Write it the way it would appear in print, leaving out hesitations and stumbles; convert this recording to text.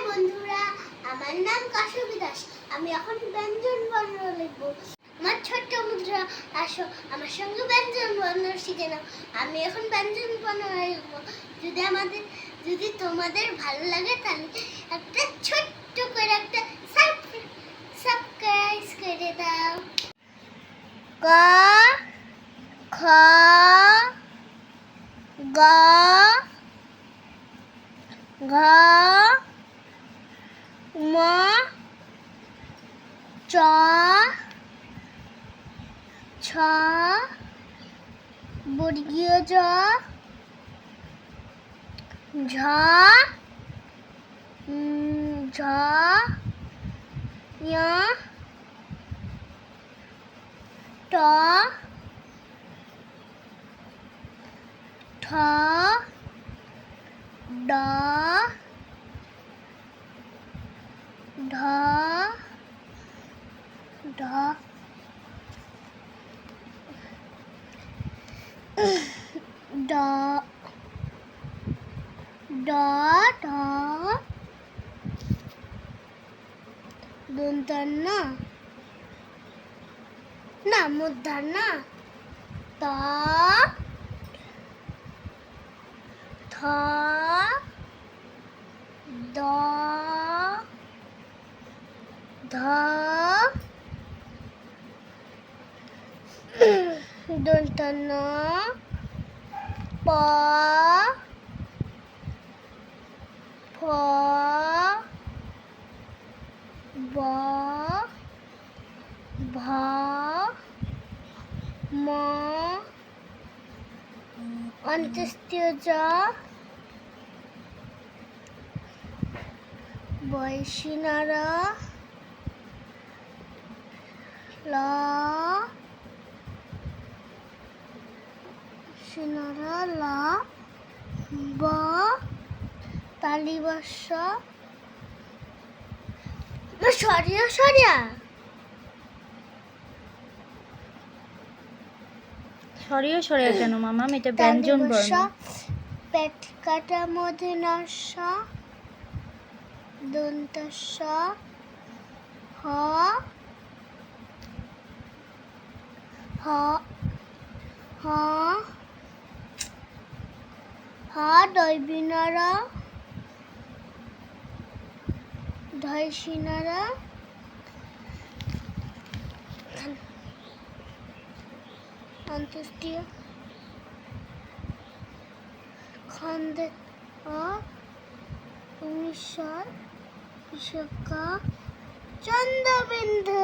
বন্ধুরা, আমার নাম কাশ্যপী দাস। আমি এখন ব্যঞ্জন বর্ণ লিখব। আমার ছোট্ট বন্ধুরা, আসো আমার সঙ্গে ব্যঞ্জন বর্ণ শিখে নাও। আমি এখন ব্যঞ্জন বর্ণ লিখব। যদি তোমাদের ভালো লাগে তাহলে একটা ছোট্ট করে একটা সাবস্ক্রাইব করে দাও। ক খ গ ঘ ম চ ছ বর্গীয় জ ঝ ঝ ঞ ট ঠ ড ঢ ঢ ড ড ঢ দন্তান্ন না মূর্ধন্য ত থ দ ধ দন্তান্ন প ফ ব ভ ম অন্ত্যেষ্টিয় জ বয়সীনার ল সিনারা ল ব তালিবস্য সরিয়া সরিয়ে সরিয়ে কেন মামা? এটা ব্যঞ্জন বর্ণ। পেট কাটা মূর্ধন্যস্য দন্তস্য হ হ হ হ দৈবিনর ধৈসিনর অন্ত্যেষ্টিয় খন্দে ঈশ্বর চন্দ্রবিন্দু।